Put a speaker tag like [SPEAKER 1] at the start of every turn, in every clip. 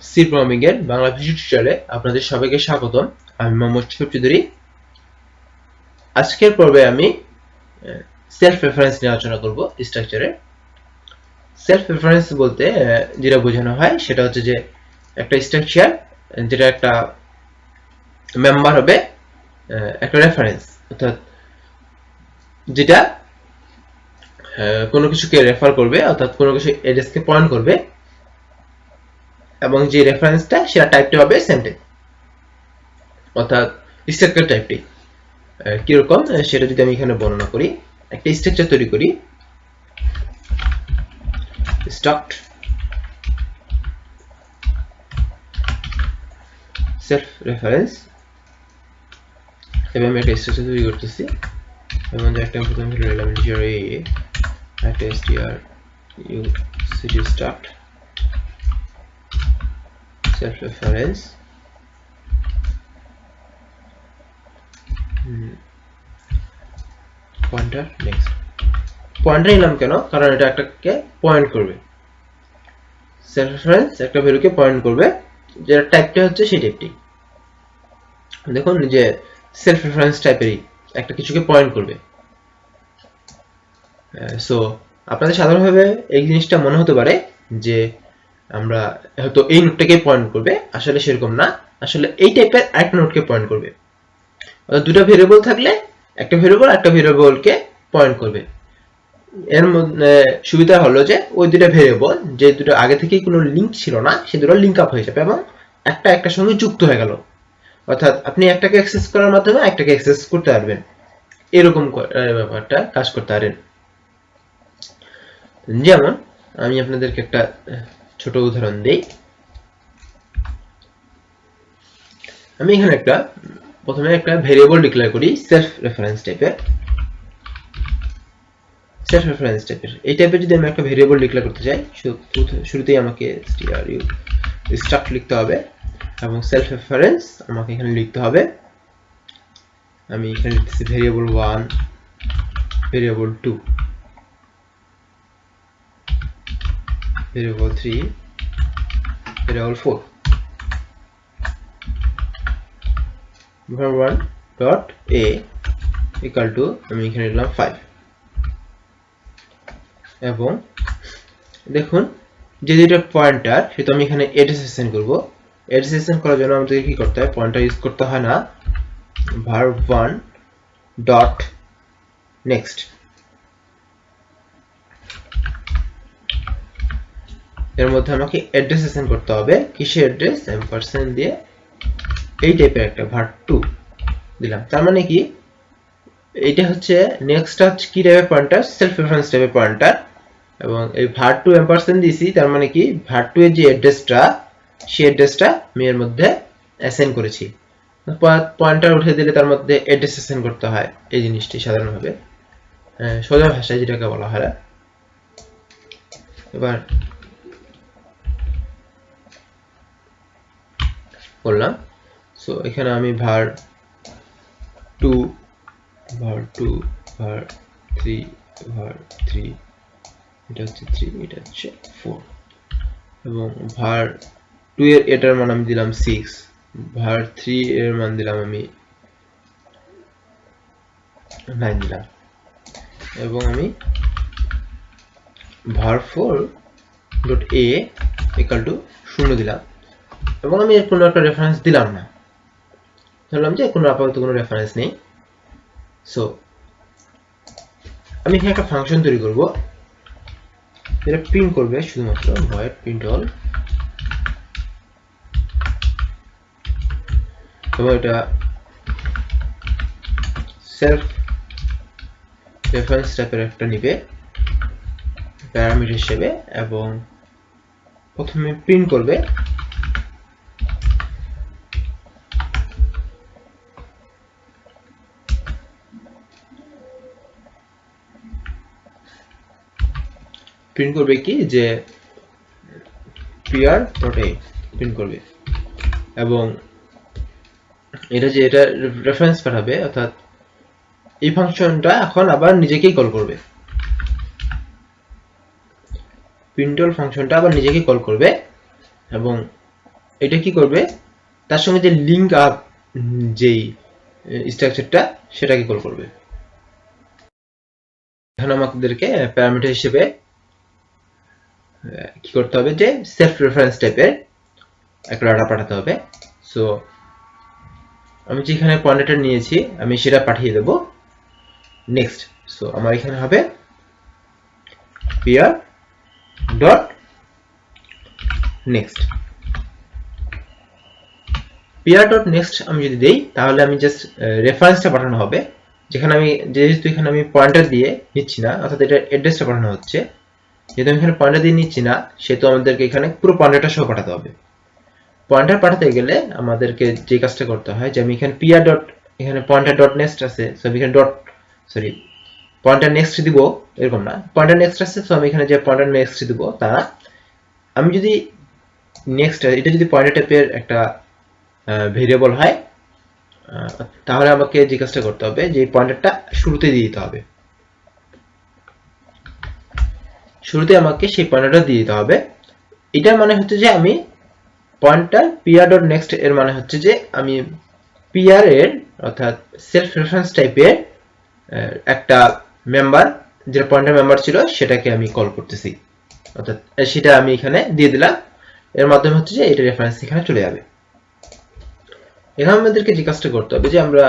[SPEAKER 1] C programming এর Bangla video টিউটোরিয়ালে আপনাদের সবাইকে স্বাগতম। আমি মোহাম্মদ শফিক চৌধুরী। আজকের পর্বে আমি সেলফ রেফারেন্স নিয়ে আলোচনা করব। স্ট্রাকচারে সেলফ রেফারেন্স বলতে যেটা বোঝানো হয় সেটা হচ্ছে যে একটা স্ট্রাকচার যেটা একটা মেম্বার হবে একটা রেফারেন্স, অর্থাৎ যেটা কোনো কিছুকে রেফার করবে, অর্থাৎ কোনো কিছু এড্রেসকে পয়েন্ট করবে, এবং যে রেফারেন্সটা সেটা টাইপটা হবে সেম টাইপ, অর্থাৎ স্ট্রাকচার টাইপটি কিরকম সেটা যদি আমি এখানে বর্ণনা করি। একটা স্ট্রাকচার তৈরি করি, স্ট্রাক্ট সেলফ রেফারেন্স, এবং আমি একটা স্ট্রাকচার তৈরি করতেছি এবং একটা প্রথমে নিলাম একটা str start self reference pointer next pointer নিলাম কেন, কারণ এটা একটাকে পয়েন্ট করবে। সেলফ রেফারেন্স একটা ভ্যালুকে পয়েন্ট করবে, যেটা টাইপটা হচ্ছে সেই টাইপটি। দেখুন যে সেলফ রেফারেন্স টাইপেরই একটা কিছুকে পয়েন্ট করবে। সো আপনাদের সাধারণভাবে এই জিনিসটা মনে হতে পারে যে আমরা হয়তো এই নোটটাকে পয়েন্ট করবে, আসলে সেরকম না। আসলে এই টাইপের একটা নোটকে পয়েন্ট করবে, অর্থাৎ দুটো ভেরিয়েবল থাকলে একটা ভেরিয়েবলকে পয়েন্ট করবে। এর মধ্যে সুবিধা হলো যে ওই দুটো ভেরিয়েবল যে দুটো আগে থেকেই কোনো লিঙ্ক ছিল না, সে দুটো লিঙ্ক আপ হয়ে যাবে এবং একটার সঙ্গে যুক্ত হয়ে গেল। অর্থাৎ আপনি একটাকে অ্যাক্সেস করার মাধ্যমে একটাকে অ্যাক্সেস করতে পারবেন, এরকম ব্যাপারটা কাজ করতে পারেন। যেমন আমি আপনাদেরকে একটা ছোট উদাহরণ দেই। আমি এখানে প্রথমে একটা ভেরিয়েবল ডিক্লেয়ার করি সেলফ রেফারেন্স টাইপের। এই টাইপের যদি আমি একটা ভেরিয়েবল ডিক্লেয়ার করতে চাই, শুরুতেই আমাকে স্ট্রাক্ট লিখতে হবে এবং সেলফ রেফারেন্স আমাকে এখানে লিখতে হবে। আমি এখানে লিখতেছি variable 1, variable 2, variable 3, variable 4। var1 dot a equal to আমি এখানে লিখলাম 5। এবং দেখুন যে যেটা পয়েন্টার সেটা আমি এখানে এড্রেস অ্যাসাইন করব। এড্রেস অ্যাসাইন করার জন্য আমাদের কি করতে হয়, পয়েন্টার ইউজ করতে হয় না, var1 ডট নেক্সট। এর মধ্যে আমাকে অ্যাড্রেস অ্যাসাইন করতে হবে। কিসের অ্যাড্রেস? এম্পারসেন্ট দিয়ে এই টাইপের একটা var2 দিলাম। তার মানে কি, এটা হচ্ছে নেক্সট কি টাইপের পয়েন্টার? সেলফ রেফারেন্স টাইপের পয়েন্টার। এবং এই var2 এম্পারসেন্ট দিয়েছি, তার মানে কি var2 এর যে অ্যাড্রেসটা, সেই অ্যাড্রেসটা আমি এর মধ্যে অ্যাসাইন করেছি। পয়েন্টার উঠে দিলে তার মধ্যে অ্যাড্রেস অ্যাসাইন করতে হয়, এই জিনিসটি সাধারণভাবে সোজা ভাষায় যেটাকে বলা হয়। এবার করলাম। সো এখানে আমি var2, var3, var3, এটা হচ্ছে 3, এটা হচ্ছে 4, এবং var2 এর এটার মান আমি দিলাম 6, var3 এর মান দিলাম আমি 9 দিলাম, এবং আমি var4.a equal to 0 দিলাম, এবং আমি এর কোনো একটা রেফারেন্স দিলাম না, ধরলাম যে কোনো আপাতত কোনো রেফারেন্স নেই। সো আমি এখানে একটা ফাংশন তৈরি করব, যেটা প্রিন্ট করবে শুধুমাত্র void print all, এবং এটা সেলফ রেফারেন্স টাইপের একটা নিবে প্যারামিটার হিসেবে, এবং প্রথমে প্রিন্ট করবে কি যে pr.a প্রিন্ট করবে, এবং এটা যে এটা রেফারেন্স পাঠাবে, অর্থাৎ এই ফাংশনটা এখন আবার নিজেকেই কল করবে। printl ফাংশনটা আবার নিজেকেই কল করবে, এবং এটা কি করবে, তার সঙ্গে যে লিঙ্ক আপ যেই স্ট্রাকচারটা সেটাকে কল করবে। এখানে আমাদেরকে প্যারামিটার হিসেবে কি করতে হবে, যে সেলফ রেফারেন্স টাইপের একটা ডাটা পাঠাতে হবে। সো আমি যেখানে পয়েন্টারটা নিয়েছি আমি সেটা পাঠিয়ে দেব নেক্সট। সো আমার এখানে হবে peer dot next. peer dot next আমি যদি দেই তাহলে আমি জাস্ট রেফারেন্সটা পাঠানো হবে, যেখানে আমি যেহেতু এখানে আমি পয়েন্টার দিয়ে নিচ্ছি না, অর্থাৎ এটা অ্যাড্রেসটা পাঠানো হচ্ছে, যেহেতু আমি এখানে পয়েন্টার দিয়ে নিচ্ছি না সেহেতু আমাদেরকে এখানে পুরো পয়েন্টারটা সহ পাঠাতে হবে। পয়েন্টার পাঠাতে গেলে আমাদেরকে যে কাজটা করতে হয়, যে আমি এখানে peer ডট এখানে পয়েন্টার ডট নেক্সট আছে, সো আমি এখানে ডট সরি পয়েন্টার নেক্সট দিব এরকম না, পয়েন্টার নেক্সট আছে, সো আমি এখানে যে পয়েন্টার নেক্সট দিব তা আমি যদি নেক্সট এটা যদি পয়েন্টার টাইপের একটা ভেরিয়েবল হয় তাহলে আমাকে যে কাজটা করতে হবে, যে পয়েন্টারটা শুরুতে দিয়ে দিতে হবে, শুরুতে আমাকে সেই পয়েন্টারটা দিয়ে দিতে হবে। এটার মানে হচ্ছে যে আমি পয়েন্টার peer.next এর মানে হচ্ছে যে আমি peer এর অর্থাৎ সেলফ রেফারেন্স টাইপের একটা মেম্বার, যেটা পয়েন্টার মেম্বার ছিল সেটাকে আমি কল করতেছি, অর্থাৎ সেটা আমি এখানে দিয়ে দিলাম। এর মাধ্যমে হচ্ছে যে এটা রেফারেন্স এখানে চলে যাবে। এখানে আমাদেরকে যে কাজটা করতে হবে, যে আমরা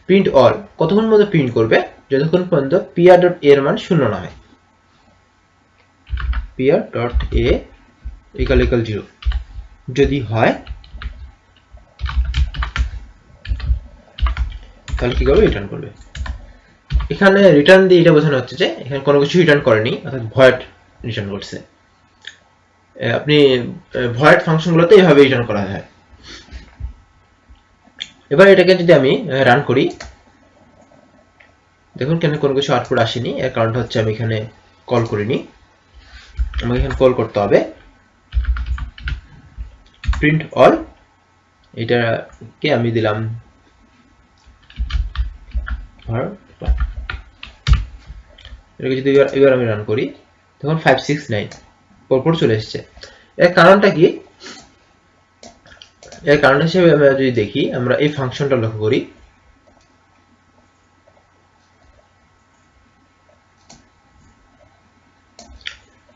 [SPEAKER 1] প্রিন্ট অল কতক্ষণ মধ্যে প্রিন্ট করবে, যতক্ষণ পর্যন্ত peer.a এর মান শূন্য না হয়। peer.a equal 0 যদি হয় তাহলে কি করবে, রিটার্ন করবে। এখানে রিটার্ন দিয়ে এটা বোঝানো হচ্ছে যে এখানে কোনো কিছু রিটার্ন করেনি, অর্থাৎ ভয়েড রিটার্ন করছে। আপনি ভয়েড ফাংশনগুলোতে এইভাবে রিটার্ন করা হয়। এবার এটাকে যদি আমি রান করি, দেখুন কেন কোনো কিছু আউটপুট আসেনি, এর কারণটা হচ্ছে আমি এখানে কল করিনি। আমাকে এখানে কল করতে হবে প্রিন্ট অল, এটাকে আমি দিলাম এটাকে যদি এবার আমি রান করি, তখন 569 পরপর চলে এসেছে। এর কারণটা কি, এর কারণ হিসেবে আমরা যদি দেখি, আমরা এই ফাংশনটা লক্ষ্য করি,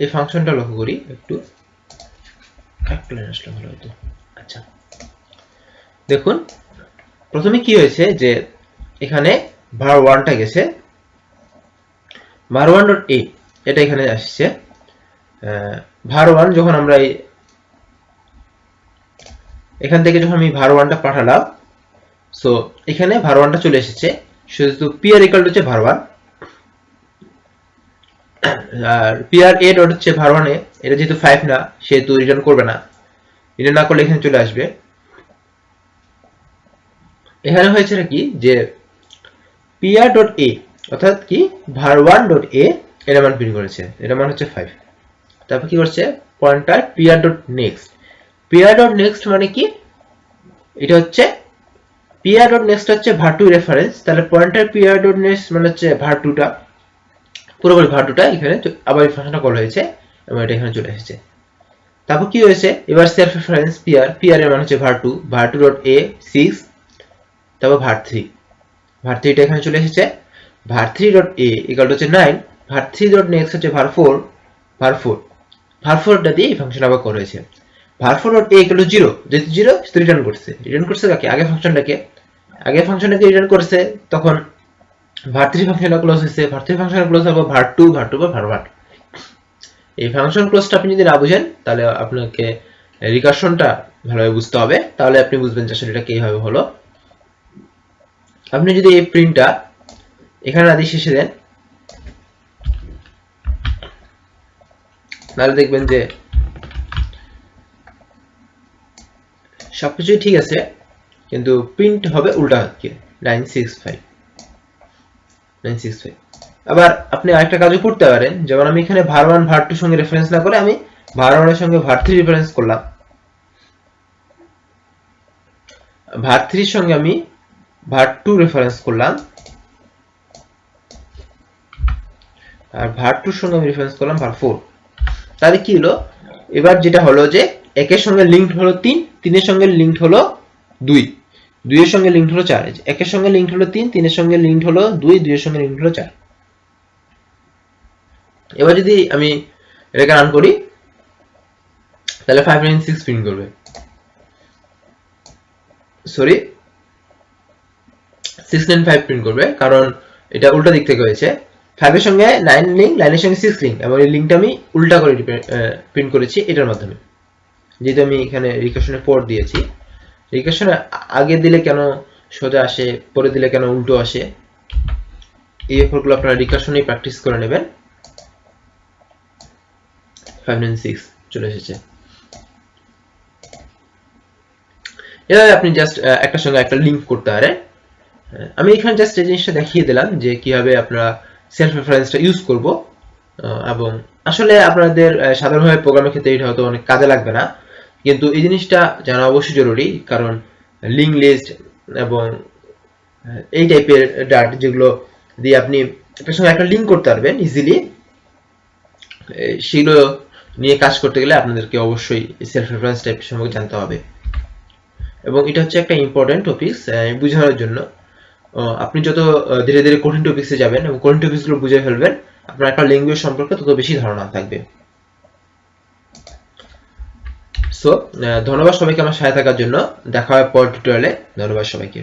[SPEAKER 1] এই ফাংশনটা লক্ষ্য করি একটু লাইন আসলে ভালো হতো। আচ্ছা দেখুন প্রথমে কি হয়েছে, যে এখানে var1টা গেছে, var1.a এটা এখানে আসছে। var1 যখন আমরা এখান থেকে যখন আমি var1টা পাঠালাম, সো এখানে var1টা চলে এসেছে, শুধু peer equal হচ্ছে var1 আর peer.a ডট হচ্ছে var1 এ, এটা যেহেতু 5 না সেহেতু রিটার্ন করবে না, রিটার্ন না করলে এখানে চলে আসবে। এখানে হয়েছে কি, যে peer.a অর্থাৎ কি var1.a এর মান প্রিন্ট করেছে, এর মান হচ্ছে 5। তারপর কি করছে, পয়েন্টার peer.next, peer.next মানে কি, এটা হচ্ছে peer.next হচ্ছে var2 রেফারেন্স, তাহলে পয়েন্টার peer.next মানে হচ্ছে var2টা, পুরোপুরি var2টা এখানে আবার এই ফাংশনটা কল হয়েছে এবং এটা এখানে চলে এসেছে। তারপর কি হয়েছে, এবার সেলফ রেফারেন্স peer এর মান হচ্ছে var2, var2.a 6, তারপর var3, var3টা এখানে চলে এসেছে, var3.a ইকুয়াল টু হচ্ছে 9, var3.next হচ্ছে var4, var4টা দিয়ে এই ফাংশন আবার করা হয়েছে। var4.a ইকুয়াল টু 0, যেহেতু 0 সেটা রিটার্ন করছে কাকে, আগে ফাংশনটাকে রিটার্ন করছে, তখন var3 ফাংশনটা ক্লোজ হয়েছে, var3 ফাংশনটা ক্লোজ হবে var2 পর var1। এই ফাংশন ক্লোজটা আপনি যদি না বুঝেন তাহলে আপনাকে রিকারশনটা ভালোভাবে বুঝতে হবে, তাহলে আপনি বুঝবেন যে আসলে এটা কিভাবে হলো। আপনি যদি এই প্রিন্টটা এখানে আদি শেষে দেন, তাহলে দেখবেন যে সবকিছুই ঠিক আছে, কিন্তু প্রিন্ট হবে উল্টা হচ্ছে 965। আবার আপনি আরেকটা কাজও করতে পারেন, যেমন আমি এখানে var1 var2 সঙ্গে রেফারেন্স না করে আমি var1 এর সঙ্গে var3 রেফারেন্স করলাম, var3 এর সঙ্গে আমি var2 রেফারেন্স করলাম, আর var2 এর সঙ্গে আমি রেফারেন্স করলাম var4। তাহলে কি হলো, এবার যেটা হলো যে একের সঙ্গে লিঙ্কড হলো 3, 3 এর সঙ্গে লিঙ্কড হলো 2, 2 এর সঙ্গে লিঙ্কড হলো 4, একের সঙ্গে লিঙ্কড হলো 3, 3 এর সঙ্গে লিঙ্কড হলো 2, 2 এর সঙ্গে লিঙ্কড হলো 4। এবার যদি আমি এটাকে রান করি তাহলে 596 প্রিন্ট করবে, সরি 695 প্রিন্ট করবে, কারণ এটা উল্টা দিক থেকে হয়েছে। 5 এর সঙ্গে 9 লিঙ্ক, 9 এর সঙ্গে 6 লিঙ্ক, এবং এই লিঙ্কটা আমি উল্টা করে প্রিন্ট করেছি এটার মাধ্যমে, যেহেতু আমি এখানে রিকার্শনে 4 দিয়েছি। রিকার্শনে আগে দিলে কেন সোজা আসে, পরে দিলে কেন উল্টো আসে, এই ব্যাপারগুলো আপনারা রিকার্শনেই প্র্যাকটিস করে নেবেন। 596 চলে এসেছে। এভাবে আপনি জাস্ট একটার সঙ্গে একটা লিঙ্ক করতে পারেন। আমি এখানে জাস্ট এই জিনিসটা দেখিয়ে দিলাম যে কিভাবে আপনারা সেলফ রেফারেন্সটা ইউজ করব, এবং আসলে আপনাদের সাধারণভাবে প্রোগ্রামের ক্ষেত্রে এটা হয়তো অনেক কাজে লাগবে না, কিন্তু এই জিনিসটা জানা অবশ্যই জরুরি, কারণ লিঙ্ক লিস্ট এবং এই টাইপের ডাট যেগুলো দিয়ে আপনি একটার সঙ্গে একটা লিঙ্ক করতে পারবেন ইজিলি, সেগুলো নিয়ে কাজ করতে গেলে আপনাদেরকে অবশ্যই সেলফ রেফারেন্স টাইপ সম্পর্কে জানতে হবে। এবং এটা হচ্ছে একটা ইম্পর্টেন্ট টপিকস বোঝানোর জন্য। আপনি যত ধীরে ধীরে কঠিন টপিক্সে যাবেন এবং কঠিন টপিক্সগুলো বুঝে ফেলবেন, আপনার একটা ল্যাঙ্গুয়েজ সম্পর্কে তত বেশি ধারণা থাকবে। সো ধন্যবাদ সবাইকে আমার সাথে থাকার জন্য। দেখা হবে পরের টিউটোরিয়ালে। ধন্যবাদ সবাইকে।